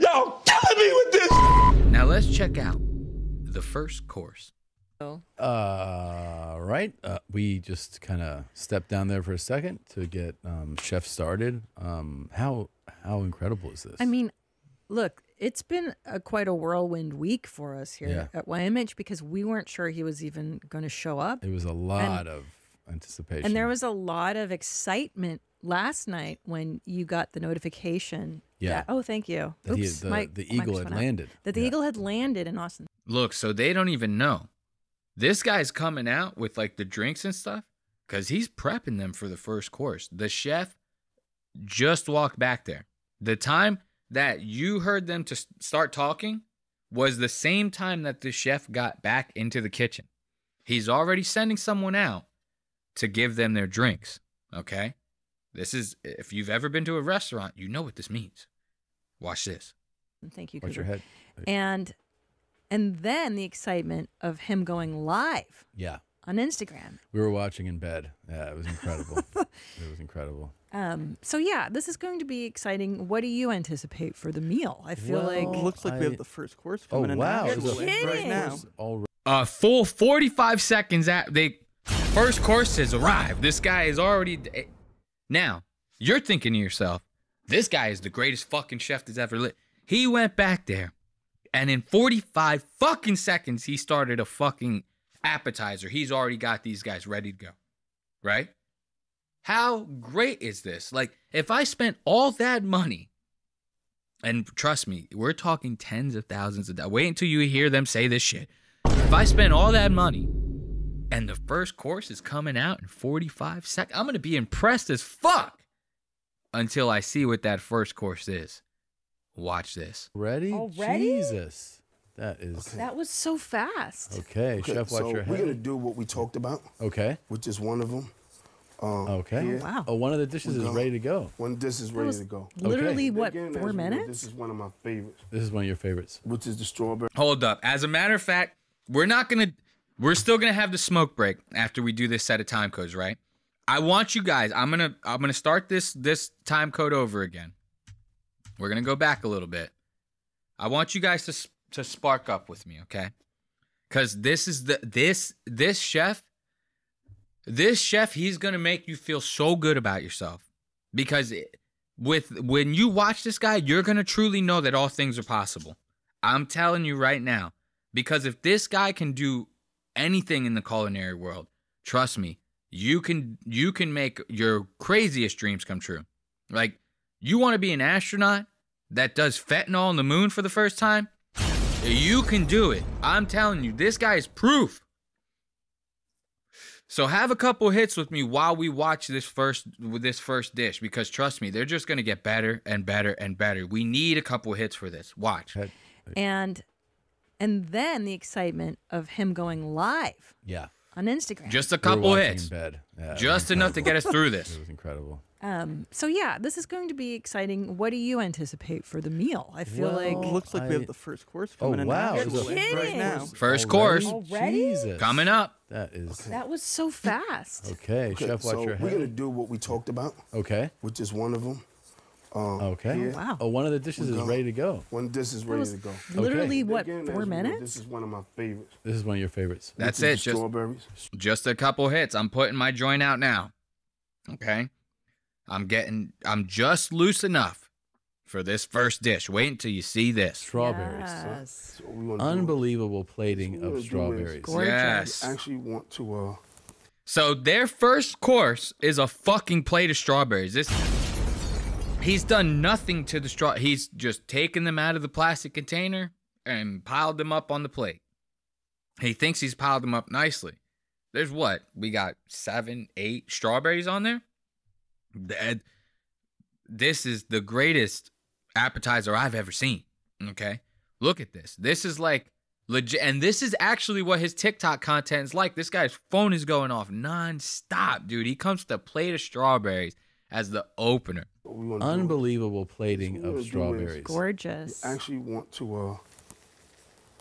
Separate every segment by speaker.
Speaker 1: Y'all killing me with this.
Speaker 2: Now let's check out the first course.
Speaker 3: Right. We just kind of stepped down there for a second to get Chef started. How incredible is this?
Speaker 4: I mean, look, it's been quite a whirlwind week for us here at YMH because we weren't sure he was even going to show up.
Speaker 3: It was a lot of anticipation.
Speaker 4: And there was a lot of excitement last night when you got the notification.
Speaker 3: Yeah.
Speaker 4: Oh, thank you.
Speaker 3: That
Speaker 4: Oops,
Speaker 3: the eagle had landed.
Speaker 4: That the eagle had landed in Austin.
Speaker 2: Look, so they don't even know. This guy's coming out with like the drinks and stuff because he's prepping them for the first course. The chef just walked back there. The time that you heard them to start talking was the same time that the chef got back into the kitchen. He's already sending someone out to give them their drinks, okay? This is, if you've ever been to a restaurant, you know what this means. Watch this.
Speaker 4: Thank you,
Speaker 3: Watch
Speaker 4: Cooper.
Speaker 3: your head.
Speaker 4: And then the excitement of him going live.
Speaker 3: Yeah.
Speaker 4: On Instagram.
Speaker 3: We were watching in bed. Yeah, it was incredible. It was incredible.
Speaker 4: So yeah, this is going to be exciting. What do you anticipate for the meal? I feel like
Speaker 5: it looks like we have the first course coming in.
Speaker 3: Wow.
Speaker 5: Right now.
Speaker 2: A full 45 seconds at the first course has arrived. This guy is already. Now, you're thinking to yourself, this guy is the greatest fucking chef that's ever lived. He went back there, and in 45 fucking seconds, he started a fucking appetizer. He's already got these guys ready to go. Right? How great is this? Like, if I spent all that money, and trust me, we're talking tens of thousands of dollars. Wait until you hear them say this shit. If I spend all that money, and the first course is coming out in 45 seconds, I'm going to be impressed as fuck until I see what that first course is. Watch this.
Speaker 3: Ready?
Speaker 4: Already?
Speaker 3: Jesus. That is...
Speaker 4: Okay. That was so fast.
Speaker 3: Okay, Chef, watch your head.
Speaker 1: We're going to do what we talked about.
Speaker 3: Okay.
Speaker 1: Which is one of them.
Speaker 3: Okay.
Speaker 1: Here.
Speaker 4: Oh, wow.
Speaker 3: Oh, one of the dishes is ready to go.
Speaker 1: One dish is ready to go.
Speaker 4: Literally,
Speaker 3: Okay.
Speaker 4: what,
Speaker 1: Again,
Speaker 4: 4 minutes?
Speaker 1: This is one of my favorites.
Speaker 3: This is one of your favorites.
Speaker 1: Which is the strawberry.
Speaker 2: Hold up. As a matter of fact, we're still going to have the smoke break after we do this set of time codes, right? I want you guys, I'm going to start this time code over again. We're going to go back a little bit. I want you guys to spark up with me, okay? Cuz this is this chef, he's going to make you feel so good about yourself. Because when you watch this guy, you're going to truly know that all things are possible. I'm telling you right now. Because if this guy can do anything in the culinary world, trust me, you can make your craziest dreams come true. Like, you want to be an astronaut that does fentanyl on the moon for the first time? You can do it. I'm telling you, this guy is proof. So have a couple hits with me while we watch this first dish, because trust me, they're just going to get better and better and better. We need a couple hits for this. Watch.
Speaker 4: And then the excitement of him going live.
Speaker 3: Yeah.
Speaker 4: On Instagram.
Speaker 2: Just a couple hits.
Speaker 3: In bed. Yeah,
Speaker 2: just enough to get us through this.
Speaker 3: It was incredible.
Speaker 4: So yeah, this is going to be exciting. What do you anticipate for the meal? I feel like
Speaker 5: it looks like we have the first course coming in.
Speaker 3: Wow.
Speaker 5: Right now.
Speaker 2: First course.
Speaker 4: Already?
Speaker 3: Jesus.
Speaker 2: Coming up.
Speaker 3: That is...
Speaker 4: That was so fast.
Speaker 3: Okay, Chef, watch your head.
Speaker 1: We're going to do what we talked about.
Speaker 3: Okay.
Speaker 1: Which is one of them.
Speaker 3: Okay.
Speaker 1: Here.
Speaker 4: Wow.
Speaker 3: Oh, one of the dishes is ready to go.
Speaker 1: One dish is ready to go.
Speaker 4: Literally, what,
Speaker 1: Again,
Speaker 4: 4 minutes?
Speaker 1: This is one of my favorites.
Speaker 3: This is one of your favorites.
Speaker 2: That's
Speaker 1: Which
Speaker 2: it.
Speaker 1: is strawberries.
Speaker 2: Just a couple hits. I'm putting my joint out now. Okay. I'm just loose enough for this first dish. Wait until you see this.
Speaker 3: Strawberries.
Speaker 4: Yes.
Speaker 1: So we're gonna
Speaker 3: Unbelievable plating of strawberries.
Speaker 4: Gorgeous.
Speaker 2: Yes.
Speaker 1: I actually want to
Speaker 2: So their first course is a fucking plate of strawberries. He's done nothing to the straw. He's just taken them out of the plastic container and piled them up on the plate. He thinks he's piled them up nicely. There's what? We got 7, 8 strawberries on there? This is the greatest appetizer I've ever seen. Okay? Look at this. This is like legit. And this is actually what his TikTok content is like. This guy's phone is going off nonstop, dude. He comes with a plate of strawberries as the opener.
Speaker 3: Unbelievable plating of strawberries.
Speaker 4: Gorgeous.
Speaker 1: I actually want to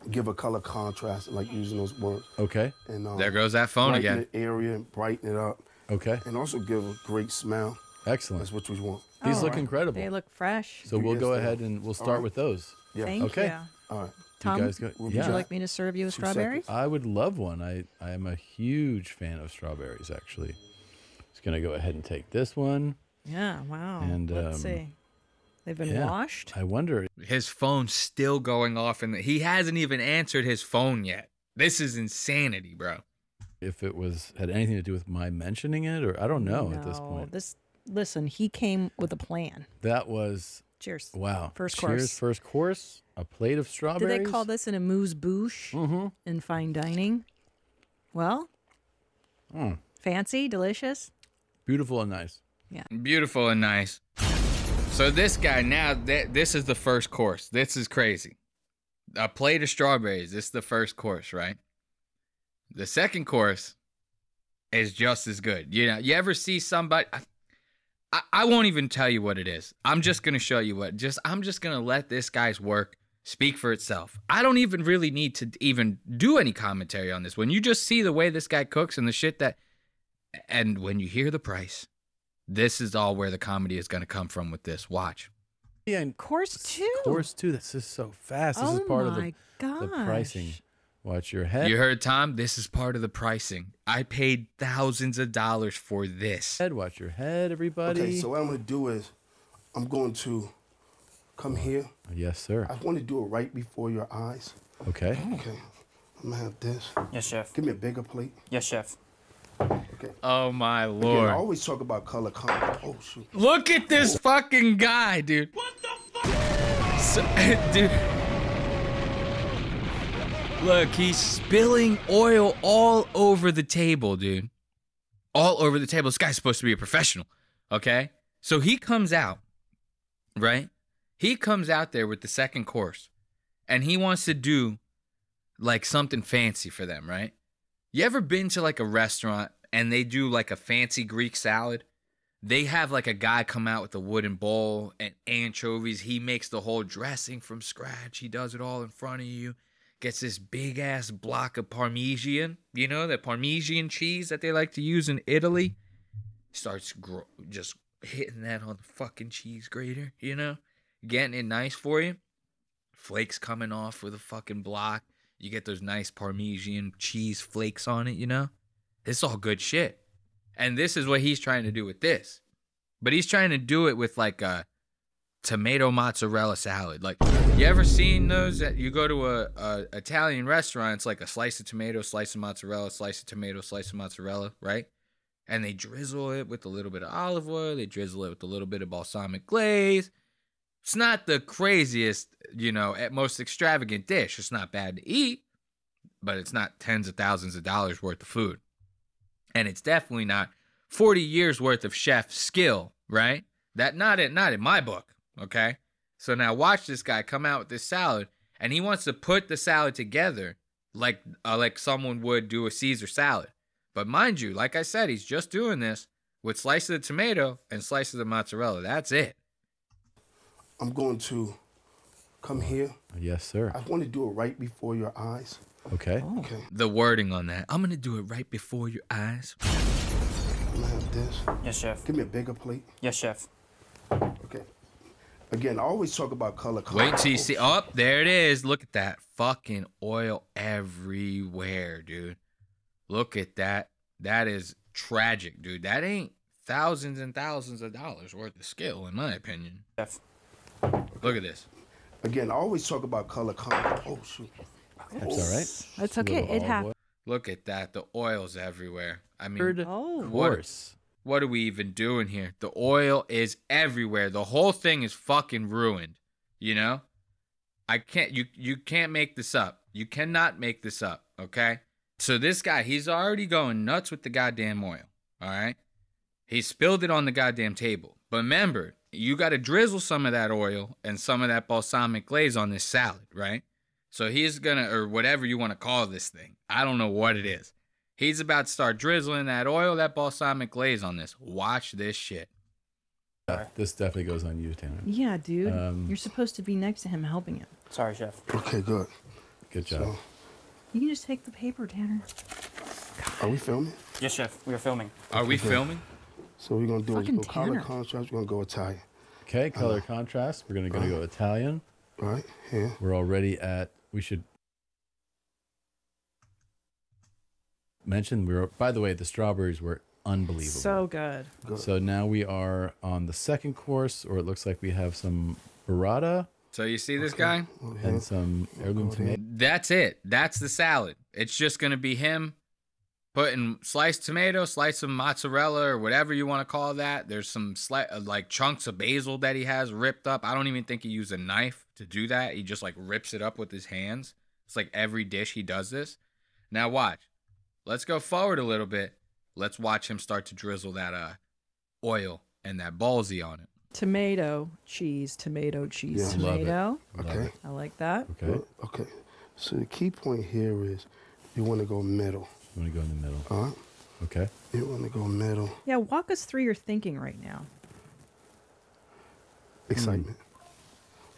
Speaker 1: give a color contrast, like using those words.
Speaker 3: Okay.
Speaker 1: And
Speaker 2: there goes that phone again.
Speaker 1: Brighten the area and brighten it up.
Speaker 3: Okay.
Speaker 1: And also give a great smell.
Speaker 3: Excellent.
Speaker 1: That's what we want.
Speaker 3: These look incredible.
Speaker 4: They look fresh.
Speaker 3: So we'll go ahead and we'll start with those.
Speaker 1: Yeah.
Speaker 4: Thank
Speaker 3: Okay.
Speaker 4: you.
Speaker 1: All right.
Speaker 4: Tom,
Speaker 3: You guys go,
Speaker 4: would you like me to serve you a
Speaker 1: 2
Speaker 4: strawberry?
Speaker 1: seconds.
Speaker 3: I would love one. I am a huge fan of strawberries, actually. Just going to go ahead and take this one.
Speaker 4: Yeah, wow.
Speaker 3: And,
Speaker 4: let's see. They've been washed.
Speaker 3: I wonder.
Speaker 2: His phone's still going off, and he hasn't even answered his phone yet. This is insanity, bro.
Speaker 3: If it had anything to do with my mentioning it, or I don't know at this point.
Speaker 4: Listen, he came with a plan.
Speaker 3: That was
Speaker 4: Cheers.
Speaker 3: wow.
Speaker 4: First
Speaker 3: Cheers,
Speaker 4: course.
Speaker 3: first course. A plate of strawberries.
Speaker 4: Do they call this an amuse-bouche in fine dining? Well, fancy, delicious.
Speaker 3: Beautiful and nice.
Speaker 2: Beautiful and nice. So this guy now, this is the first course. This is crazy. A plate of strawberries. This is the first course, right? The second course is just as good. You know, you ever see somebody? I won't even tell you what it is. I'm just gonna show you what. I'm just gonna let this guy's work speak for itself. I don't even really need to even do any commentary on this. When you just see the way this guy cooks and the shit and when you hear the price, this is all where the comedy is gonna come from with this. Watch.
Speaker 3: Yeah, and
Speaker 4: Course 2.
Speaker 3: course 2. This is so fast. This is part of the pricing. Watch your head.
Speaker 2: You heard Tom? This is part of the pricing. I paid thousands of dollars for this.
Speaker 3: Watch your head, everybody.
Speaker 1: Okay, so what I'm going to do is I'm going to come here.
Speaker 3: Yes, sir.
Speaker 1: I want to do it right before your eyes.
Speaker 3: Okay.
Speaker 1: Okay. I'm going to have this.
Speaker 6: Yes, chef.
Speaker 1: Give me a bigger plate.
Speaker 6: Yes, chef.
Speaker 1: Okay.
Speaker 2: Oh my
Speaker 1: Again,
Speaker 2: lord.
Speaker 1: I always talk about color combo. Oh, shoot.
Speaker 2: Look at this fucking guy, dude. What the fuck? Dude. Look, he's spilling oil all over the table, dude. All over the table. This guy's supposed to be a professional, okay? So he comes out, right? He comes out there with the second course, and he wants to do, like, something fancy for them, right? You ever been to, like, a restaurant, and they do, like, a fancy Greek salad? They have, like, a guy come out with a wooden bowl and anchovies. He makes the whole dressing from scratch. He does it all in front of you. Gets this big ass block of Parmesan, you know, that Parmesan cheese that they like to use in Italy. Starts just hitting that on the fucking cheese grater, you know, getting it nice for you. Flakes coming off with a fucking block. You get those nice Parmesan cheese flakes on it, you know. It's all good shit. And this is what he's trying to do with this. But he's trying to do it with like a tomato mozzarella salad. Like, you ever seen those that you go to a Italian restaurant? It's like a slice of tomato, slice of mozzarella, slice of tomato, slice of mozzarella, right? And they drizzle it with a little bit of olive oil. They drizzle it with a little bit of balsamic glaze. It's not the craziest, you know, most extravagant dish. It's not bad to eat, but it's not tens of thousands of dollars worth of food. And it's definitely not 40 years worth of chef skill, right? That not in my book. Okay, so now watch this guy come out with this salad, and he wants to put the salad together like someone would do a Caesar salad. But mind you, like I said, he's just doing this with slices of tomato and slices of mozzarella. That's it.
Speaker 1: I'm going to come here.
Speaker 3: Yes, sir.
Speaker 1: I want to do it right before your eyes.
Speaker 3: Okay.
Speaker 1: Okay.
Speaker 2: The wording on that. I'm going to do it right before your eyes.
Speaker 1: I'm going to have this.
Speaker 6: Yes, chef.
Speaker 1: Give me a bigger plate.
Speaker 6: Yes, chef.
Speaker 1: Okay. Again, I always talk about color combo.
Speaker 2: Wait till you see. Oh, there it is. Look at that. Fucking oil everywhere, dude. Look at that. That is tragic, dude. That ain't thousands and thousands of dollars worth of skill, in my opinion.
Speaker 6: Chef.
Speaker 2: Look at this.
Speaker 1: Again, I always talk about color combo. Oh, shoot.
Speaker 3: That's all right.
Speaker 4: That's okay. It happens.
Speaker 2: Look at that. The oil's everywhere. I mean,
Speaker 3: Third
Speaker 4: Oh.
Speaker 3: course.
Speaker 2: what are we even doing here? The oil is everywhere. The whole thing is fucking ruined. You know? You can't make this up. You cannot make this up, okay? So this guy, he's already going nuts with the goddamn oil, all right? He spilled it on the goddamn table. But remember, you got to drizzle some of that oil and some of that balsamic glaze on this salad, right? So he's gonna, or whatever you want to call this thing. I don't know what it is. He's about to start drizzling that oil, that balsamic glaze on this. Watch this shit.
Speaker 3: This definitely goes on you, Tanner.
Speaker 4: Yeah, dude. You're supposed to be next to him helping him.
Speaker 6: Sorry, chef.
Speaker 1: Okay, good.
Speaker 3: Good job.
Speaker 1: So,
Speaker 4: You can just take the paper, Tanner.
Speaker 1: are we filming?
Speaker 6: Yes, chef. We are filming.
Speaker 2: Are we filming?
Speaker 1: So we're gonna do
Speaker 4: Fucking
Speaker 1: a color
Speaker 4: Tanner.
Speaker 1: contrast. We're gonna go Italian.
Speaker 3: Okay, color contrast. We're gonna go Italian.
Speaker 1: Right here.
Speaker 3: We're already at. We should mention by the way, the strawberries were unbelievable.
Speaker 4: So good.
Speaker 3: So now we are on the second course, or it looks like we have some burrata
Speaker 2: So you see this guy?
Speaker 3: and some heirloom tomato.
Speaker 2: That's it. That's the salad. It's just going to be him putting sliced tomato, slice of mozzarella, or whatever you want to call that. There's some like chunks of basil that he has ripped up. I don't even think he used a knife to do that. He just like rips it up with his hands. It's like every dish he does this. Now watch. Let's go forward a little bit. Let's watch him start to drizzle that oil and that ballsy on it.
Speaker 4: Tomato, cheese, tomato, cheese,
Speaker 1: Yeah.
Speaker 4: tomato.
Speaker 1: Okay.
Speaker 4: I like that.
Speaker 3: Okay,
Speaker 1: Okay. So the key point here is you want to go middle.
Speaker 3: I'm gonna go in the middle.
Speaker 1: All right.
Speaker 3: Okay.
Speaker 1: You want to go middle.
Speaker 4: Yeah, walk us through your thinking right now.
Speaker 1: Excitement.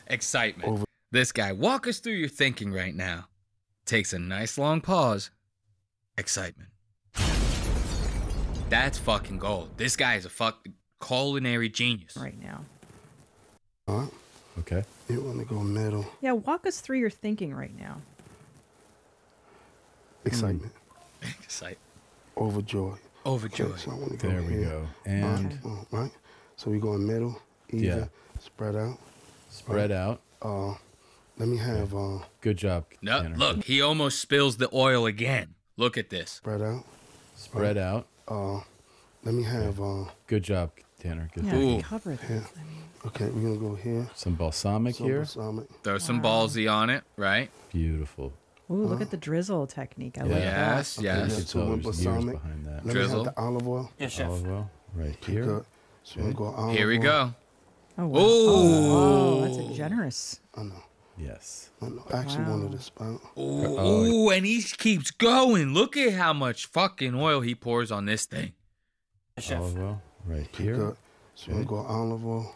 Speaker 2: Excitement.
Speaker 1: Over.
Speaker 2: This guy, walk us through your thinking right now. Takes a nice long pause. Excitement. That's fucking gold. This guy is a fucking culinary genius.
Speaker 4: Right now.
Speaker 1: All right.
Speaker 3: Okay.
Speaker 1: You want to go middle.
Speaker 4: Yeah, walk us through your thinking right now.
Speaker 1: Excitement.
Speaker 2: Excitement.
Speaker 1: Overjoyed.
Speaker 2: Overjoyed.
Speaker 1: Okay, so I want to go
Speaker 3: There we
Speaker 1: here.
Speaker 3: go. And
Speaker 1: Right. So we go in middle. Even.
Speaker 3: Yeah.
Speaker 1: Spread out.
Speaker 3: spread out.
Speaker 1: Let me have
Speaker 3: Good job.
Speaker 2: No,
Speaker 3: Tanner.
Speaker 2: look, he almost spills the oil again. Look at this.
Speaker 1: spread out.
Speaker 3: Spread out.
Speaker 1: Let me have
Speaker 3: Good job, Tanner. Good
Speaker 4: Yeah,
Speaker 3: job.
Speaker 2: Ooh.
Speaker 4: cover this.
Speaker 1: Yeah. Okay, we're gonna go here.
Speaker 3: Some balsamic
Speaker 1: Some
Speaker 3: here.
Speaker 1: balsamic.
Speaker 2: Throw some ballsy on it, right?
Speaker 3: Beautiful.
Speaker 4: Ooh, look at the drizzle technique. I like that.
Speaker 2: Yes,
Speaker 1: Okay,
Speaker 2: yes.
Speaker 1: yeah.
Speaker 3: You can
Speaker 1: So
Speaker 3: tell
Speaker 1: with
Speaker 3: there's years
Speaker 1: balsamic.
Speaker 3: behind that.
Speaker 1: Let
Speaker 2: Drizzle.
Speaker 1: me have the olive oil.
Speaker 5: Yes, chef.
Speaker 3: Olive oil right
Speaker 1: Okay,
Speaker 3: here.
Speaker 1: good. So we're gonna go olive
Speaker 2: Here we
Speaker 1: oil.
Speaker 2: go.
Speaker 4: Oh, wow.
Speaker 2: Ooh.
Speaker 4: Oh, that's a generous.
Speaker 1: I know.
Speaker 3: Yes.
Speaker 1: I know. I actually
Speaker 4: Wow.
Speaker 1: wanted to spout.
Speaker 2: Ooh, and he keeps going. Look at how much fucking oil he pours on this thing.
Speaker 5: Yes, chef.
Speaker 3: Olive oil right
Speaker 1: Okay,
Speaker 3: here.
Speaker 1: good. So we're gonna go olive oil.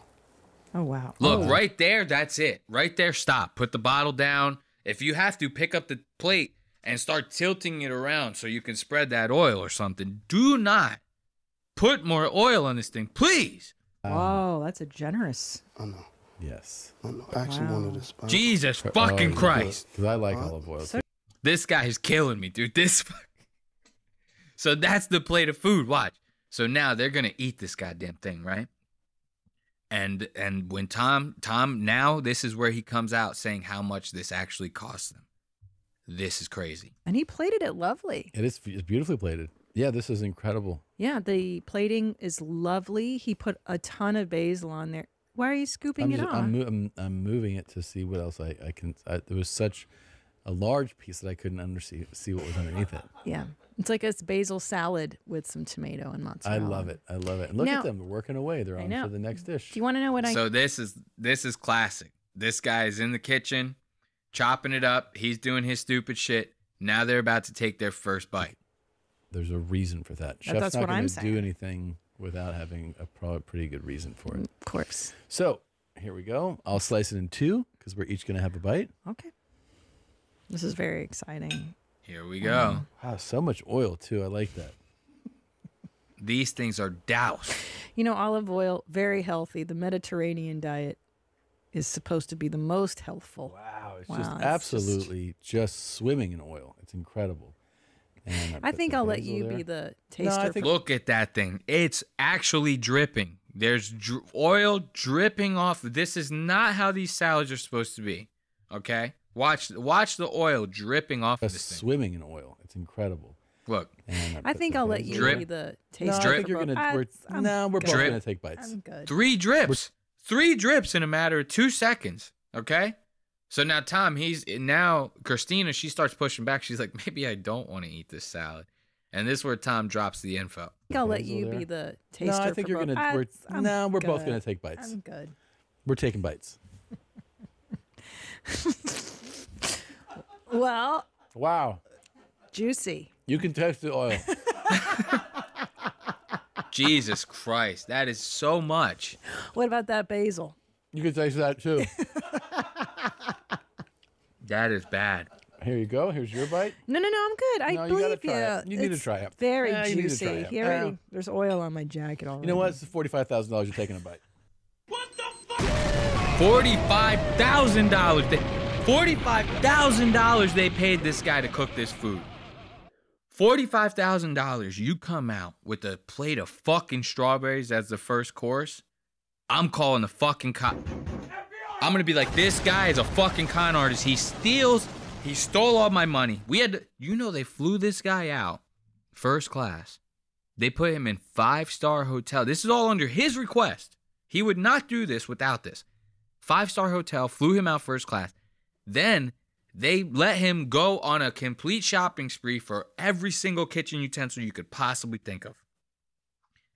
Speaker 4: Oh, wow.
Speaker 2: Look,
Speaker 4: Oh.
Speaker 2: right there, that's it. Right there, stop. Put the bottle down. If you have to, pick up the plate and start tilting it around so you can spread that oil or something. Do not put more oil on this thing, please.
Speaker 4: Whoa, that's a generous.
Speaker 1: I know.
Speaker 3: Yes.
Speaker 1: I know. I actually
Speaker 4: Wow.
Speaker 1: wanted to spout.
Speaker 2: Jesus fucking Christ.
Speaker 3: Because I like olive oil.
Speaker 4: So-
Speaker 2: This guy is killing me, dude. So that's the plate of food. Watch. So now they're gonna eat this goddamn thing, right? And when Tom, now this is where he comes out saying how much this actually cost them. This is crazy.
Speaker 4: And he plated it lovely.
Speaker 3: It's beautifully plated. Yeah, this is incredible.
Speaker 4: Yeah, the plating is lovely. He put a ton of basil on there. Why are you scooping it on?
Speaker 3: I'm moving it to see what else I can. There was such a large piece that I couldn't see what was underneath it.
Speaker 4: Yeah. It's like a basil salad with some tomato and
Speaker 3: I
Speaker 4: mozzarella.
Speaker 3: love it. I love it. And look
Speaker 4: Now-
Speaker 3: at them. They're working away. They're
Speaker 4: I
Speaker 3: on
Speaker 4: know.
Speaker 3: for the next dish.
Speaker 4: Do you want to know what I...
Speaker 2: So this is classic. This guy is in the kitchen, chopping it up. He's doing his stupid shit. Now they're about to take their first bite.
Speaker 3: There's a reason for that. Chef's
Speaker 4: that's
Speaker 3: not
Speaker 4: what I'm
Speaker 3: going to
Speaker 4: saying.
Speaker 3: do anything without having a pretty good reason for it.
Speaker 4: Of course.
Speaker 3: So here we go. I'll slice it in two because we're each going to have a bite.
Speaker 4: Okay. This is very exciting.
Speaker 2: Here we go.
Speaker 3: Wow, so much oil too. I like that.
Speaker 2: These things are doused.
Speaker 4: You know, olive oil, very healthy. The Mediterranean diet is supposed to be the most healthful.
Speaker 3: Wow, it's
Speaker 4: Wow,
Speaker 3: just
Speaker 4: it's
Speaker 3: absolutely just swimming in oil. It's incredible. And
Speaker 4: I
Speaker 3: put
Speaker 4: think
Speaker 3: the
Speaker 4: I'll let
Speaker 3: basil
Speaker 4: you
Speaker 3: there.
Speaker 4: be the taster.
Speaker 3: I think-
Speaker 2: Look at that thing. It's actually dripping. There's oil dripping off. This is not how these salads are supposed to be. Okay? Watch the oil dripping off of
Speaker 3: Just
Speaker 2: this thing.
Speaker 3: swimming in oil. It's incredible.
Speaker 2: Look.
Speaker 3: And
Speaker 4: I
Speaker 3: put
Speaker 4: think
Speaker 3: the
Speaker 4: I'll let
Speaker 3: basil
Speaker 4: you
Speaker 2: Drip.
Speaker 4: be the
Speaker 3: No,
Speaker 4: taster.
Speaker 3: I
Speaker 2: Drip.
Speaker 3: think you're
Speaker 4: for both.
Speaker 3: gonna. We're both
Speaker 2: Drip.
Speaker 3: gonna take bites.
Speaker 4: I'm good.
Speaker 2: 3 drips. 3 drips in a matter of 2 seconds. Okay? So now now Christina, she starts pushing back. She's like, maybe I don't want to eat this salad. And this is where Tom drops the info.
Speaker 4: I think I'll let
Speaker 3: basil
Speaker 4: you
Speaker 3: there.
Speaker 4: be the taster.
Speaker 3: No, I think
Speaker 4: for
Speaker 3: you're
Speaker 4: both.
Speaker 3: gonna. We're both
Speaker 4: good.
Speaker 3: gonna take bites.
Speaker 4: I'm good.
Speaker 3: We're taking bites.
Speaker 4: Well,
Speaker 3: Wow,
Speaker 4: juicy.
Speaker 3: you can taste the oil.
Speaker 2: Jesus Christ. That is so much.
Speaker 4: What about that basil?
Speaker 3: You can taste that too.
Speaker 2: That is bad.
Speaker 3: Here you go. Here's your bite.
Speaker 4: No, I'm good. I
Speaker 3: No, you
Speaker 4: believe
Speaker 3: gotta try it. You need to
Speaker 4: It's
Speaker 3: try it.
Speaker 4: Very
Speaker 3: Yeah, you need to
Speaker 4: juicy.
Speaker 3: try it.
Speaker 4: He already, there's oil on my jacket already.
Speaker 3: You know what? It's $45,000 you're taking a bite.
Speaker 2: $45,000. $45,000 they paid this guy to cook this food. $45,000. You come out with a plate of fucking strawberries as the first course. I'm calling the fucking cop. I'm gonna be like, this guy is a fucking con artist. He stole all my money. They flew this guy out first class. They put him in 5-star hotel. This is all under his request. He would not do this without this. 5-star hotel, flew him out first class. Then they let him go on a complete shopping spree for every single kitchen utensil you could possibly think of.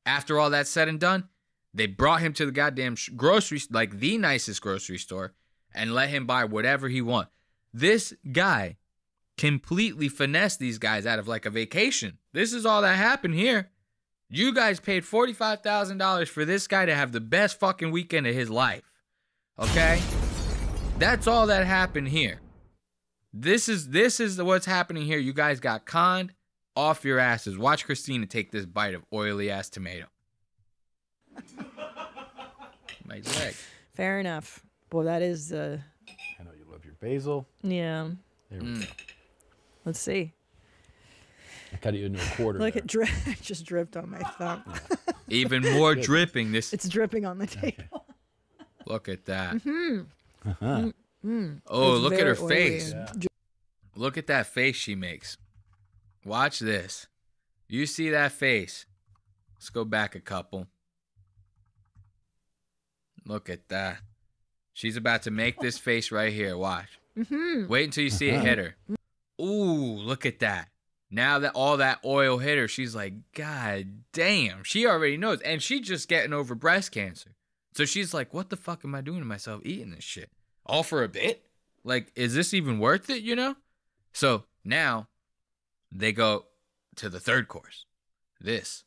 Speaker 2: After all that's said and done, they brought him to the goddamn grocery, like the nicest grocery store, and let him buy whatever he want. This guy completely finessed these guys out of like a vacation. This is all that happened here. You guys paid $45,000 for this guy to have the best fucking weekend of his life. Okay? That's all that happened here. This is what's happening here. You guys got conned off your asses. Watch Christina take this bite of oily ass tomato. My leg.
Speaker 4: Fair enough. Boy, that is
Speaker 3: I know you love your basil.
Speaker 4: yeah.
Speaker 3: There we go.
Speaker 4: Let's see.
Speaker 3: I cut it into a quarter.
Speaker 4: Look,
Speaker 3: there.
Speaker 4: it just dripped on my thumb.
Speaker 2: Even more dripping.
Speaker 4: It's dripping on the table.
Speaker 2: Look at that.
Speaker 3: Uh-huh.
Speaker 2: Oh,
Speaker 4: It's
Speaker 2: look at her
Speaker 4: very oily
Speaker 2: face.
Speaker 4: and
Speaker 2: Look at that face she makes. Watch this. You see that face? Let's go back a couple. Look at that. She's about to make this face right here. Watch. Wait until you see it hit her. Ooh, look at that. Now that all that oil hit her, she's like, God damn. She already knows. And she's just getting over breast cancer. So she's like, what the fuck am I doing to myself eating this shit? All for a bit? Like, is this even worth it, you know? So now they go to the third course. This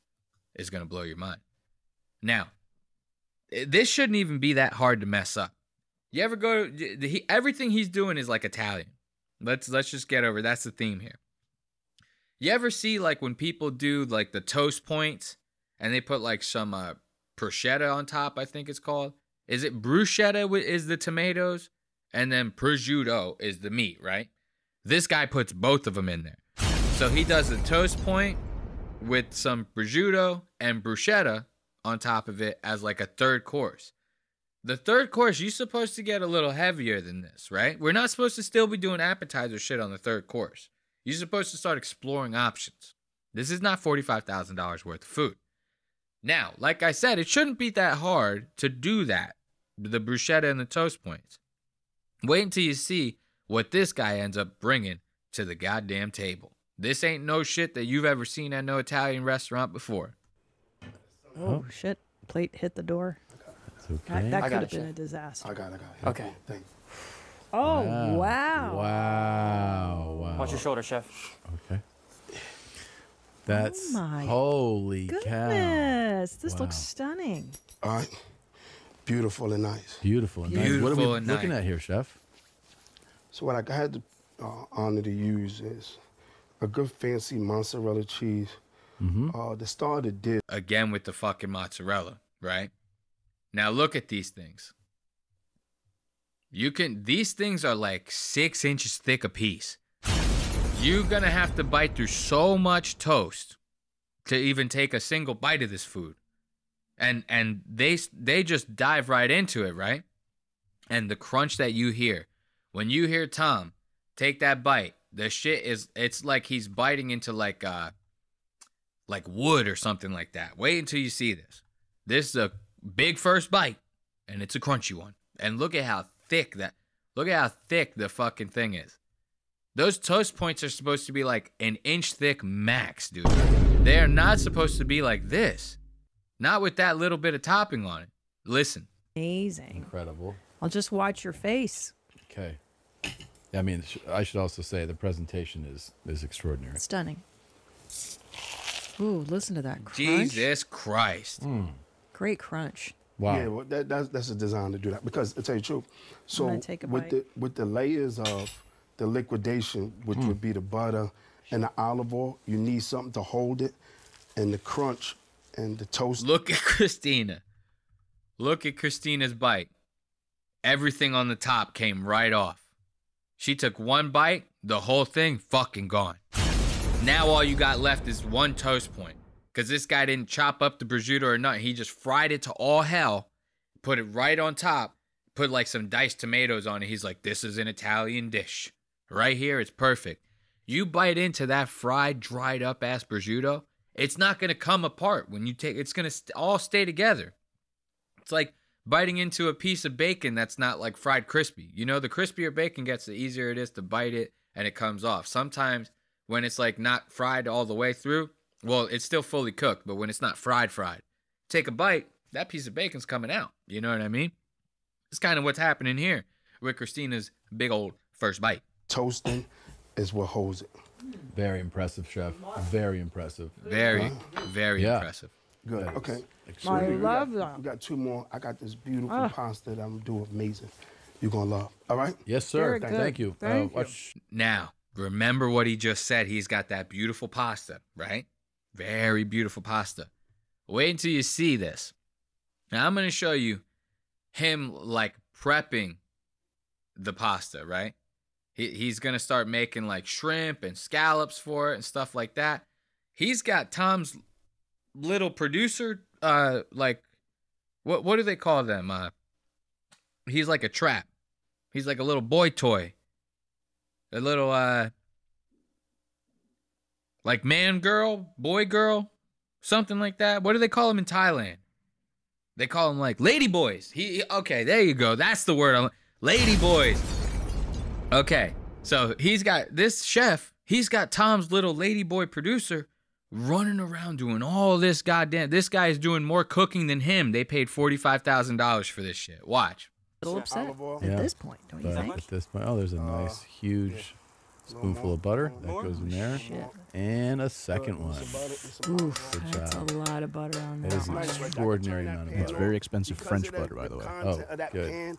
Speaker 2: is going to blow your mind. Now, this shouldn't even be that hard to mess up. You ever go to, everything he's doing is like Italian. Let's just get over, that's the theme here. You ever see like when people do like the toast points and they put like some prosciutto on top, I think it's called. Is it bruschetta is the tomatoes and then prosciutto is the meat, right? This guy puts both of them in there. So he does the toast point with some prosciutto and bruschetta on top of it as like a third course. The third course, you're supposed to get a little heavier than this, right? We're not supposed to still be doing appetizer shit on the third course. You're supposed to start exploring options. This is not $45,000 worth of food. Now, like I said, it shouldn't be that hard to do that, the bruschetta and the toast points. Wait until you see what this guy ends up bringing to the goddamn table. This ain't no shit that you've ever seen at no Italian restaurant before.
Speaker 4: Oh, shit. Plate hit the door.
Speaker 3: It's okay.
Speaker 4: That
Speaker 5: I
Speaker 4: could
Speaker 5: got
Speaker 4: have
Speaker 5: it,
Speaker 4: been a
Speaker 5: Chef.
Speaker 4: disaster.
Speaker 1: I got it.
Speaker 5: Okay.
Speaker 1: Thanks.
Speaker 4: Oh, wow.
Speaker 3: Wow.
Speaker 6: Watch your shoulder, chef.
Speaker 3: Okay. That's
Speaker 4: my
Speaker 3: holy cow.
Speaker 4: Goodness. This
Speaker 3: Wow.
Speaker 4: looks stunning.
Speaker 1: All right. Beautiful and nice.
Speaker 3: Beautiful and nice. What are
Speaker 2: Beautiful
Speaker 3: we
Speaker 2: and
Speaker 3: looking
Speaker 2: nice.
Speaker 3: at here, chef?
Speaker 1: So what I had the honor to use is a good fancy mozzarella cheese. The star of the dish.
Speaker 2: Again with the fucking mozzarella, right? Now look at these things. These things are like 6 inches thick a piece. You're gonna have to bite through so much toast to even take a single bite of this food. And they just dive right into it, right? And the crunch that you hear. When you hear Tom take that bite, the shit it's like he's biting into like wood or something like that. Wait until you see this. This is a big first bite, and it's a crunchy one. And look at how thick the fucking thing is. Those toast points are supposed to be like an inch thick max, dude. They are not supposed to be like this. Not with that little bit of topping on it. Listen.
Speaker 4: Amazing.
Speaker 3: Incredible.
Speaker 4: I'll just watch your face.
Speaker 3: Okay. I mean, I should also say the presentation is extraordinary.
Speaker 4: Stunning. Ooh, listen to that crunch.
Speaker 2: Jesus Christ.
Speaker 4: Great crunch.
Speaker 3: Wow.
Speaker 1: Yeah, well, that's a design to do that because to tell you the truth. So
Speaker 4: gonna take a
Speaker 1: with
Speaker 4: bite.
Speaker 1: the layers of the liquidation, which would be the butter and the olive oil. You need something to hold it, and the crunch and the toast.
Speaker 2: Look at Christina. Look at Christina's bite. Everything on the top came right off. She took one bite, the whole thing fucking gone. Now all you got left is one toast point. Because this guy didn't chop up the prosciutto or nothing. He just fried it to all hell, put it right on top, put like some diced tomatoes on it. He's like, this is an Italian dish. Right here, it's perfect. You bite into that fried, dried up ass prosciutto, it's not going to come apart when you take, it's going to all stay together. It's like biting into a piece of bacon that's not like fried crispy. You know, the crispier bacon gets, the easier it is to bite it and it comes off. Sometimes when it's like not fried all the way through, well, it's still fully cooked, but when it's not fried, take a bite, that piece of bacon's coming out. You know what I mean? It's kind of what's happening here with Christina's big old first bite.
Speaker 1: Toasting is what holds it.
Speaker 3: Very impressive, chef. Very impressive.
Speaker 2: Very impressive.
Speaker 1: Good. Okay.
Speaker 4: I love that.
Speaker 1: We got two more. I got this beautiful pasta that I'm doing amazing. You're going to love. All right?
Speaker 3: Yes, sir.
Speaker 4: Very good.
Speaker 3: Thank you.
Speaker 4: Thank you.
Speaker 2: Now, remember what he just said. He's got that beautiful pasta, right? Very beautiful pasta. Wait until you see this. Now, I'm going to show you him, like, prepping the pasta, right? He's going to start making, like, shrimp and scallops for it and stuff like that. He's got Tom's little producer, like, what do they call them? He's like a trap. He's like a little boy toy. A little, like man girl, boy girl, something like that. What do they call him in Thailand? They call him like lady boys. Okay, there you go. That's the word. Lady boys. Okay, so he's got this chef. He's got Tom's little lady boy producer running around doing all this goddamn. This guy is doing more cooking than him. They paid $45,000 for this shit. Watch.
Speaker 4: A little upset at this point, don't you think?
Speaker 3: At this point, oh, there's a nice huge spoonful of butter that goes in there, and a second one.
Speaker 4: Oof, that's a lot of butter on
Speaker 3: That is an extraordinary amount of butter.
Speaker 6: It's very expensive French butter, by the way.
Speaker 3: Oh, good. And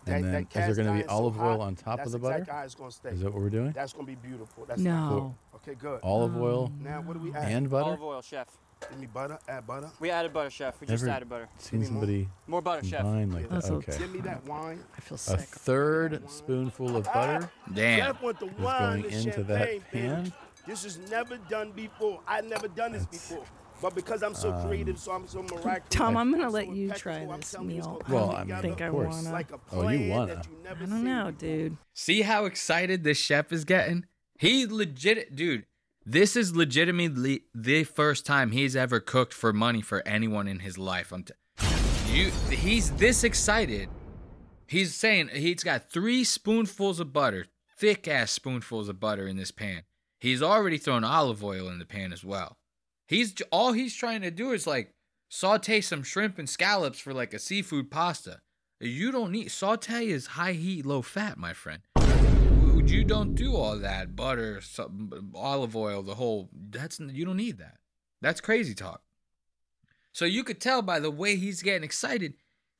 Speaker 3: then, is there going to be olive oil on top of the butter? Is that what we're doing?
Speaker 1: That's going to be beautiful.
Speaker 4: No.
Speaker 1: Okay, good.
Speaker 3: Olive oil
Speaker 1: Now, what do we add?
Speaker 3: and butter?
Speaker 7: Olive oil, chef.
Speaker 1: Give me butter. Add butter.
Speaker 7: We added butter, chef. We just
Speaker 3: Never
Speaker 7: added butter.
Speaker 3: seen somebody
Speaker 7: More butter, chef.
Speaker 3: combine like that.
Speaker 4: That's
Speaker 3: Okay.
Speaker 1: Give me that wine.
Speaker 4: I feel
Speaker 3: A
Speaker 4: sick.
Speaker 3: third spoonful of butter
Speaker 2: Damn.
Speaker 1: Jeff want the
Speaker 3: is
Speaker 1: wine,
Speaker 3: going
Speaker 1: the
Speaker 3: into
Speaker 1: champagne,
Speaker 3: that
Speaker 1: baby.
Speaker 3: pan.
Speaker 1: This is never done before. I've never done this before. But because I'm so creative, so I'm so miraculous.
Speaker 4: Tom, I'm going to
Speaker 1: so
Speaker 4: let you
Speaker 1: impeccable,
Speaker 4: try
Speaker 1: I'm
Speaker 4: this
Speaker 1: telling you, it's
Speaker 4: meal.
Speaker 1: gonna
Speaker 3: Well,
Speaker 1: come
Speaker 3: I mean,
Speaker 1: together
Speaker 4: think I
Speaker 3: of course.
Speaker 4: wanna.
Speaker 1: like a
Speaker 3: Oh, you
Speaker 1: plan
Speaker 3: wanna.
Speaker 1: that you never
Speaker 4: I don't
Speaker 1: seen.
Speaker 4: know, dude.
Speaker 2: See how excited this chef is getting? He legit, dude. This is legitimately the first time he's ever cooked for money for anyone in his life. He's this excited. He's saying he's got 3 spoonfuls of butter, thick ass spoonfuls of butter in this pan. He's already thrown olive oil in the pan as well. All he's trying to do is like saute some shrimp and scallops for like a seafood pasta. You don't need saute is high heat, low fat, my friend. You don't do all that butter, olive oil, the whole. You don't need that. That's crazy talk. So you could tell by the way he's getting excited.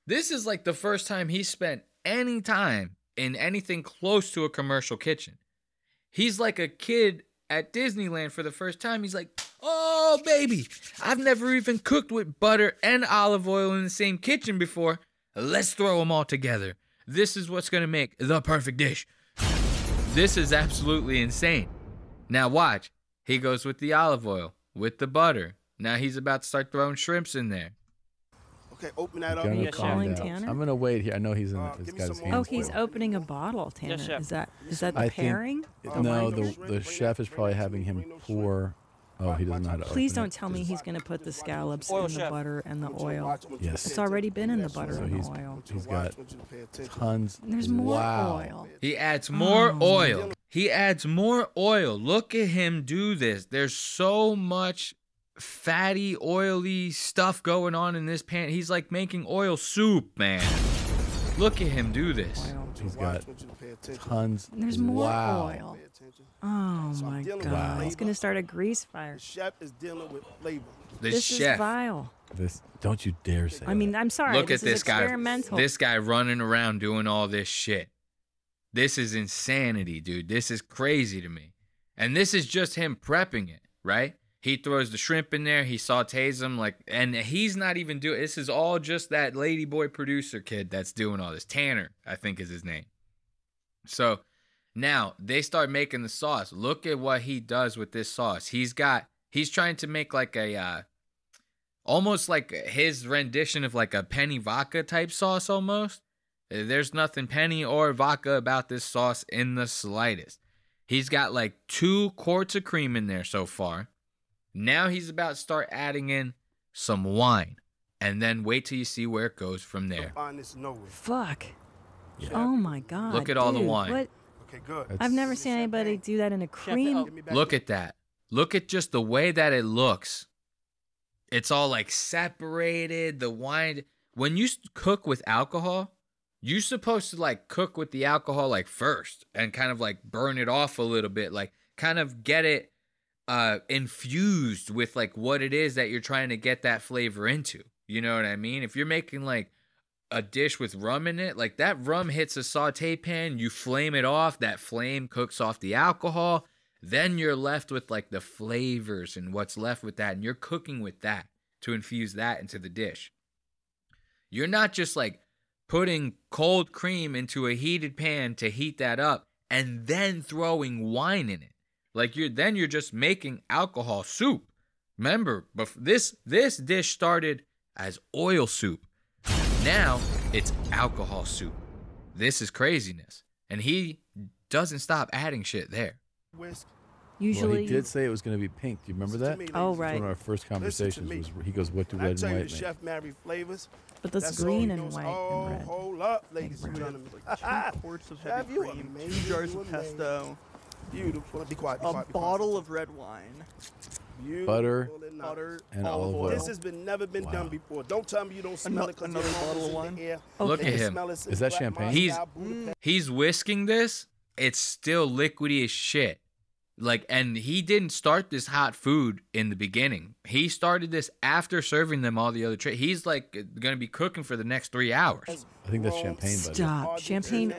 Speaker 2: This is like the first time he spent any time in anything close to a commercial kitchen. He's like a kid at Disneyland for the first time. He's like, oh baby, I've never even cooked with butter and olive oil in the same kitchen before. Let's throw them all together. This is what's gonna make the perfect dish. This is absolutely insane. Now watch. He goes with the olive oil, with the butter. Now he's about to start throwing shrimps in there.
Speaker 1: Okay, open that up.
Speaker 3: Gonna
Speaker 7: Yes,
Speaker 3: calm
Speaker 4: calling
Speaker 3: down.
Speaker 4: Tanner?
Speaker 3: I'm gonna wait here. I know he's in. He's
Speaker 1: give me
Speaker 3: got
Speaker 1: some
Speaker 3: his
Speaker 1: more.
Speaker 3: hands
Speaker 4: Oh, he's
Speaker 3: full.
Speaker 4: opening a bottle, Tanner.
Speaker 7: Yes, chef.
Speaker 4: Is that the
Speaker 3: I
Speaker 4: pairing?
Speaker 3: think no. The chef is probably having him pour. Oh, he doesn't know how to.
Speaker 4: Please
Speaker 3: open
Speaker 4: don't
Speaker 3: it.
Speaker 4: tell me he's going to put the scallops
Speaker 7: Oil,
Speaker 4: in the
Speaker 7: chef.
Speaker 4: butter and the oil.
Speaker 3: Yes.
Speaker 4: It's already been in the butter
Speaker 3: So
Speaker 4: and
Speaker 3: he's
Speaker 4: the oil.
Speaker 3: he's got tons.
Speaker 4: There's more
Speaker 3: wow.
Speaker 4: oil.
Speaker 2: He adds more oil. He adds more oil. Look at him do this. There's so much fatty, oily stuff going on in this pan. He's like making oil soup, man. Look at him do this.
Speaker 3: He's got tons.
Speaker 4: There's more
Speaker 3: wow.
Speaker 4: oil. Oh my God.
Speaker 1: Wow.
Speaker 4: He's going to start a grease fire.
Speaker 1: The chef is dealing with flavor.
Speaker 2: This
Speaker 4: This
Speaker 2: chef.
Speaker 4: is vile.
Speaker 3: This don't you dare say.
Speaker 4: I mean, I'm sorry.
Speaker 2: Look
Speaker 4: this
Speaker 2: at this
Speaker 4: is
Speaker 2: guy.
Speaker 4: experimental.
Speaker 2: This guy running around doing all this shit. This is insanity, dude. This is crazy to me. And this is just him prepping it, right? He throws the shrimp in there. He sautés them and he's not even doing. This is all just that ladyboy producer kid that's doing all this. Tanner, I think is his name. So now they start making the sauce. Look at what he does with this sauce. He's trying to make like a, almost like his rendition of like a penny vodka type sauce almost. There's nothing penny or vodka about this sauce in the slightest. He's got like 2 quarts of cream in there so far. Now he's about to start adding in some wine. And then wait till you see where it goes from there.
Speaker 4: Fuck. Yeah. Oh my God.
Speaker 2: Look at all the wine.
Speaker 4: What?
Speaker 1: Okay, good.
Speaker 4: I've never seen anybody do that in a cream.
Speaker 2: Look at that. Look at just the way that it looks. It's all like separated. The wine. When you cook with alcohol, you're supposed to like cook with the alcohol like first and kind of like burn it off a little bit, like kind of get it infused with like what it is that you're trying to get that flavor into. You know what I mean? If you're making like a dish with rum in it, like that rum hits a saute pan, you flame it off, that flame cooks off the alcohol, then you're left with like the flavors and what's left with that, and you're cooking with that to infuse that into the dish. You're not just like putting cold cream into a heated pan to heat that up and then throwing wine in it. Like you're just making alcohol soup. Remember, this dish started as oil soup. Now it's alcohol soup. This is craziness. And he doesn't stop adding shit there.
Speaker 4: Usually,
Speaker 3: well, he did say it was going to be pink. Do you remember that?
Speaker 4: Oh, right.
Speaker 3: One of our first conversations was he goes, "What do red and white make?"
Speaker 1: Chef marry flavors.
Speaker 4: But that's green and white and red.
Speaker 1: Hold up, ladies and gentlemen.
Speaker 5: Like 2 quarts of heavy cream, 2 jars of pesto,
Speaker 1: beautiful. Be quiet.
Speaker 5: a bottle of red wine,
Speaker 3: butter,
Speaker 5: and
Speaker 3: olive oil.
Speaker 1: This has never been done before. Don't tell me you don't smell it.
Speaker 5: Another bottle of wine.
Speaker 2: Look at him.
Speaker 3: Is that champagne?
Speaker 2: He's whisking this. It's still liquidy as shit. Like, and he didn't start this hot food in the beginning. He started this after serving them all the other trays. He's like going to be cooking for the next 3 hours.
Speaker 3: I think that's champagne, buddy.
Speaker 4: Stop. Champagne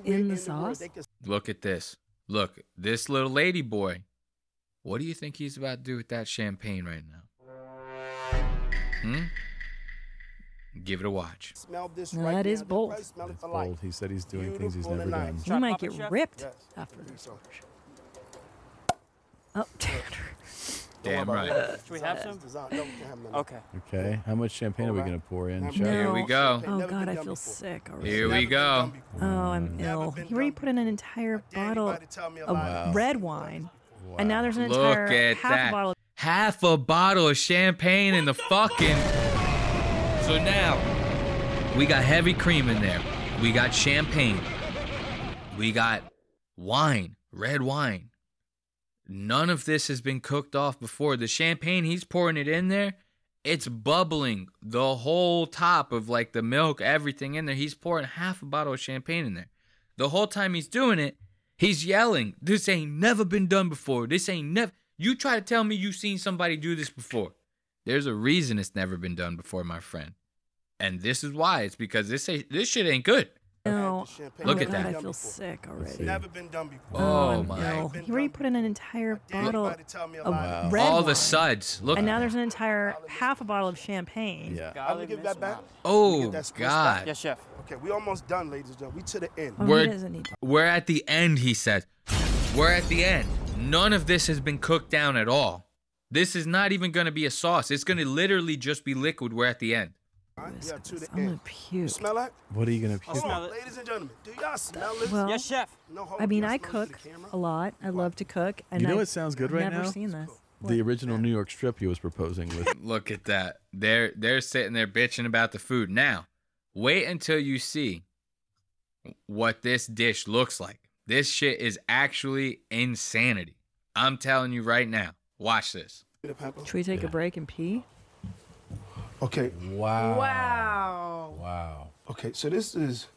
Speaker 4: in the sauce?
Speaker 2: Look at this. Look, this little lady boy. What do you think he's about to do with that champagne right now? Give it a watch.
Speaker 4: No, that is bold.
Speaker 3: It's bold. He said he's doing things he's never done.
Speaker 4: You might get ripped after this. Oh,
Speaker 2: damn right.
Speaker 7: Should we have some? Okay.
Speaker 3: Okay. How much champagne are we going to pour in, Chef?
Speaker 4: No.
Speaker 2: Here we go.
Speaker 4: Oh, God, I feel sick already.
Speaker 2: Here we go.
Speaker 4: Oh, I'm ill. He already put in an entire bottle of red wine. Wow. And now there's an entire half a bottle.
Speaker 2: Half a bottle of champagne in the fucking... So now, we got heavy cream in there. We got champagne. We got wine, red wine. None of this has been cooked off before. The champagne, he's pouring it in there. It's bubbling the whole top of like the milk, everything in there. He's pouring half a bottle of champagne in there. The whole time he's doing it, he's yelling, "This ain't never been done before. This ain't never." You try to tell me you've seen somebody do this before. There's a reason it's never been done before, my friend. And this is why. It's because this shit ain't good.
Speaker 4: No.
Speaker 2: Look at
Speaker 4: God,
Speaker 2: that.
Speaker 4: I feel sick already.
Speaker 1: Never been done before.
Speaker 2: Oh my.
Speaker 4: He already put in an entire bottle of red
Speaker 2: All
Speaker 4: wine.
Speaker 2: the suds. Look.
Speaker 4: And now there's an entire half a bottle of champagne.
Speaker 3: Yeah.
Speaker 1: I'm gonna give that back.
Speaker 2: Oh God.
Speaker 7: Yes, chef.
Speaker 1: Okay, we almost done, ladies and gentlemen. We to the end.
Speaker 4: Oh, he doesn't need to.
Speaker 2: We're at the end, he said. We're at the end. None of this has been cooked down at all. This is not even going to be a sauce. It's going to literally just be liquid. We're at the end.
Speaker 1: Yeah, to the
Speaker 4: I'm
Speaker 1: end.
Speaker 4: gonna puke.
Speaker 1: Smell that?
Speaker 3: What are you going to puke?
Speaker 1: Hold on, ladies and gentlemen. Do y'all smell this?
Speaker 4: Well,
Speaker 7: Yes, chef.
Speaker 1: No, hold
Speaker 4: I mean,
Speaker 1: on.
Speaker 4: I
Speaker 1: Y'all smell
Speaker 4: cook
Speaker 1: the camera?
Speaker 4: a lot. I love to cook. And
Speaker 3: You know
Speaker 4: I've
Speaker 3: what sounds good right
Speaker 4: never
Speaker 3: now?
Speaker 4: seen this.
Speaker 3: The original New York strip he was proposing with.
Speaker 2: Look at that. They're sitting there bitching about the food. Now, wait until you see what this dish looks like. This shit is actually insanity. I'm telling you right now. Watch this.
Speaker 4: Should we take a break and pee?
Speaker 1: Okay.
Speaker 3: Wow.
Speaker 4: Wow.
Speaker 3: Wow.
Speaker 1: Okay, so this is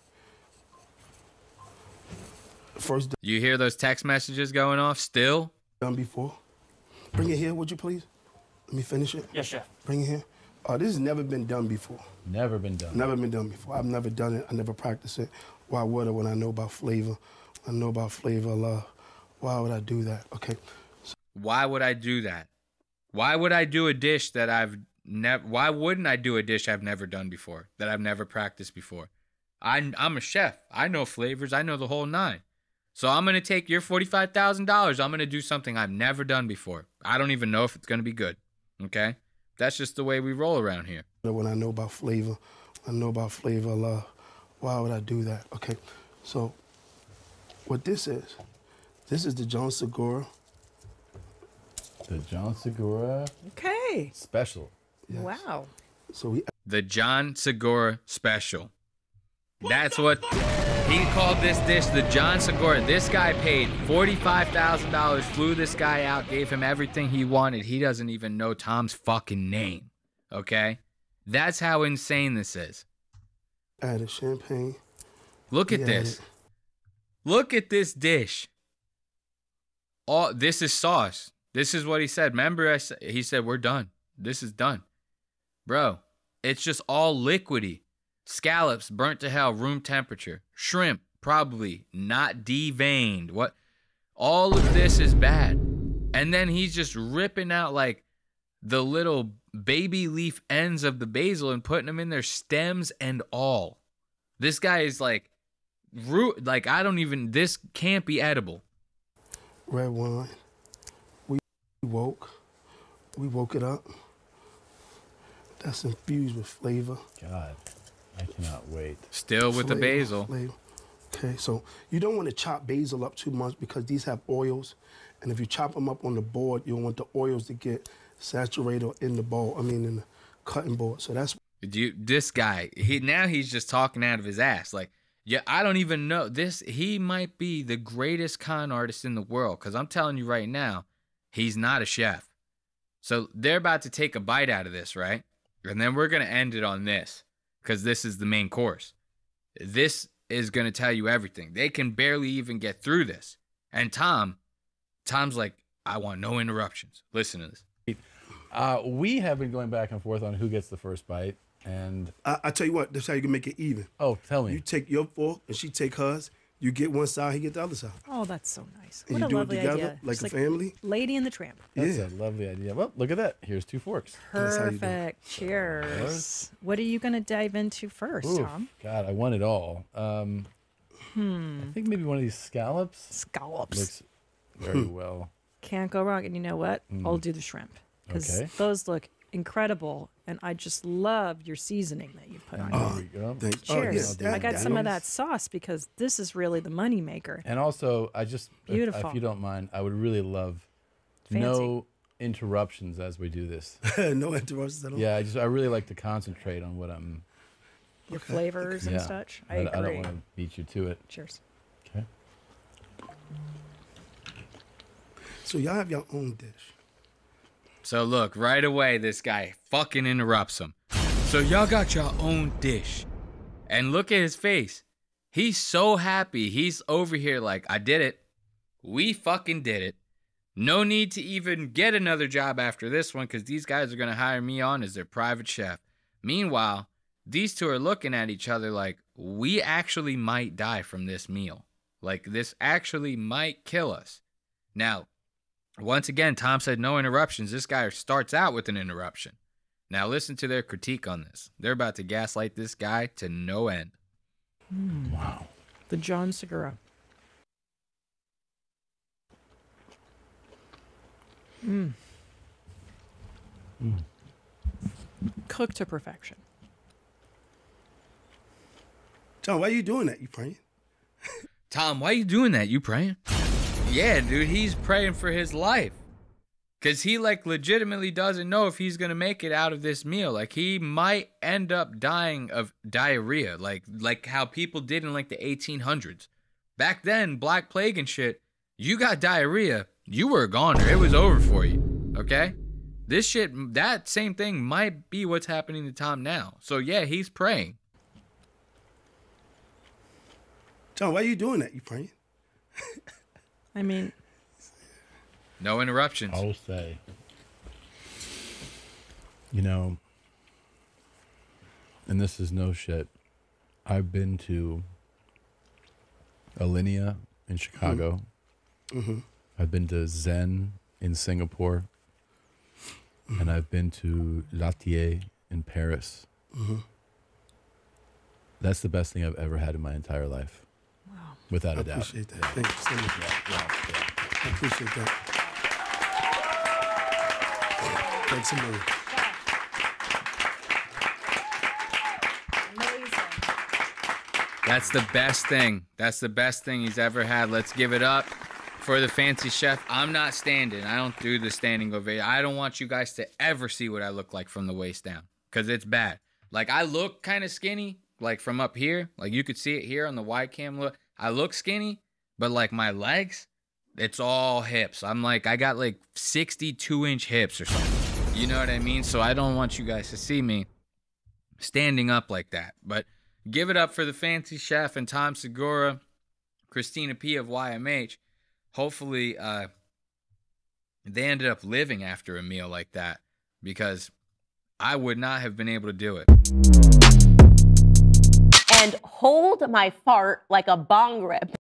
Speaker 1: first
Speaker 2: You hear those text messages going off still?
Speaker 1: done before. Bring it here, would you please? Let me finish it.
Speaker 7: Yes, chef.
Speaker 1: Bring it here. This has never been done before.
Speaker 3: Never been done.
Speaker 1: Never been done before. I've never done it. I never practiced it. Why would I when I know about flavor? I know about flavor love. Why would I do that? Okay.
Speaker 2: Why would I do that? Why would I do a dish that I've never? Why wouldn't I do a dish I've never done before, that I've never practiced before? I'm a chef. I know flavors. I know the whole nine. So I'm gonna take your $45,000. I'm gonna do something I've never done before. I don't even know if it's gonna be good. Okay, that's just the way we roll around here.
Speaker 1: When I know about flavor, I know about flavor love. Why would I do that? Okay, so what this is the John Segura.
Speaker 3: The John Segura.
Speaker 4: Okay.
Speaker 3: Special.
Speaker 1: Yes.
Speaker 4: Wow.
Speaker 1: So
Speaker 2: The John Segura Special. That's what he called this dish, the John Segura. This guy paid $45,000, flew this guy out, gave him everything he wanted. He doesn't even know Tom's fucking name. Okay? That's how insane this is.
Speaker 1: added champagne.
Speaker 2: Look at this. Look at this dish. All this is sauce. This is what he said. Remember, he said, we're done. This is done. Bro, it's just all liquidy. Scallops, burnt to hell, room temperature. Shrimp, probably not deveined. What? All of this is bad. And then he's just ripping out like the little baby leaf ends of the basil and putting them in their stems and all. This guy is like, I don't even, this can't be edible.
Speaker 1: Red wine. We woke it up. That's infused with flavor.
Speaker 3: God, I cannot wait.
Speaker 2: Still with the basil.
Speaker 1: Flavor. Okay, so you don't want to chop basil up too much because these have oils. And if you chop them up on the board, you don't want the oils to get saturated in the bowl. I mean, in the cutting board. So that's...
Speaker 2: This guy, he's just talking out of his ass. Like, yeah, I don't even know. He might be the greatest con artist in the world. Because I'm telling you right now, he's not a chef. So they're about to take a bite out of this, right? And then we're going to end it on this. Because this is the main course. This is going to tell you everything. They can barely even get through this. And Tom's like, I want no interruptions. Listen to this.
Speaker 3: We have been going back and forth on who gets the first bite. And
Speaker 1: I tell you what, that's how you can make it even.
Speaker 3: Oh, tell me.
Speaker 1: You take your fork and she take hers. You get one side, he get the other side.
Speaker 4: Oh, that's so nice.
Speaker 1: And
Speaker 4: What
Speaker 1: you
Speaker 4: a
Speaker 1: do it
Speaker 4: lovely
Speaker 1: together
Speaker 4: idea.
Speaker 1: like
Speaker 4: Just
Speaker 1: a family.
Speaker 4: Lady and the Tramp.
Speaker 3: That's a lovely idea. Well, look at that. Here's 2 forks.
Speaker 4: Perfect. Cheers. What are you going to dive into first,
Speaker 3: Oof,
Speaker 4: Tom?
Speaker 3: God, I want it all. I think maybe one of these scallops.
Speaker 4: Scallops.
Speaker 3: Looks very well.
Speaker 4: Can't go wrong. And you know what? I'll do the shrimp. Because
Speaker 3: Okay.
Speaker 4: those look incredible. And I just love your seasoning that you put on it.
Speaker 3: There we go.
Speaker 4: Cheers.
Speaker 1: yeah,
Speaker 4: I got some of that sauce because this is really the money maker.
Speaker 3: And also, if
Speaker 4: Beautiful.
Speaker 3: you don't mind, I would really love no interruptions as we do this.
Speaker 1: No interruptions at all.
Speaker 3: Yeah, I really like to concentrate on what I'm.
Speaker 4: Your flavors and such. I agree.
Speaker 3: I don't want to beat you to it.
Speaker 4: Cheers.
Speaker 3: Okay.
Speaker 1: So y'all have your own dish.
Speaker 2: So look, right away, this guy fucking interrupts him. So y'all got your own dish. And look at his face. He's so happy. He's over here like, I did it. We fucking did it. No need to even get another job after this one because these guys are going to hire me on as their private chef. Meanwhile, these two are looking at each other like, we actually might die from this meal. Like, this actually might kill us. Now, once again, Tom said no interruptions. This guy starts out with an interruption. Now listen to their critique on this. They're about to gaslight this guy to no end.
Speaker 3: Wow.
Speaker 4: The John Segura. Cooked to perfection.
Speaker 1: John, why are you doing that? You praying?
Speaker 2: Tom, why you doing that? You praying? Yeah, dude, he's praying for his life. Because he, like, legitimately doesn't know if he's going to make it out of this meal. Like, he might end up dying of diarrhea. Like how people did in, like, the 1800s. Back then, Black Plague and shit, you got diarrhea, you were a goner. It was over for you, okay? This shit, that same thing might be what's happening to Tom now. So, yeah, he's praying.
Speaker 1: John, why are you doing that? You praying?
Speaker 4: I mean,
Speaker 2: no interruptions.
Speaker 3: I'll say, you know, and this is no shit, I've been to Alinea in Chicago.
Speaker 1: Mm-hmm.
Speaker 3: I've been to Zen in Singapore.
Speaker 1: Mm-hmm.
Speaker 3: And I've been to Latier in Paris.
Speaker 1: Mm-hmm.
Speaker 3: That's the best thing I've ever had in my entire life.
Speaker 4: Wow.
Speaker 3: Without
Speaker 1: I
Speaker 3: a doubt.
Speaker 1: appreciate that. Thank you so much. I appreciate that. Thanks a million.
Speaker 2: That's the best thing. That's the best thing he's ever had. Let's give it up for the fancy chef. I'm not standing. I don't do the standing ovation. I don't want you guys to ever see what I look like from the waist down, because it's bad. Like, I look kind of skinny, like from up here. Like, you could see it here on the wide cam. Look, I look skinny, but like my legs, it's all hips. I'm like, I got like 62-inch hips or something. You know what I mean? So I don't want you guys to see me standing up like that. But give it up for the fancy chef and Tom Segura, Christina P of YMH. Hopefully, they ended up living after a meal like that, because I would not have been able to do it.
Speaker 8: And hold my fart like a bong rip.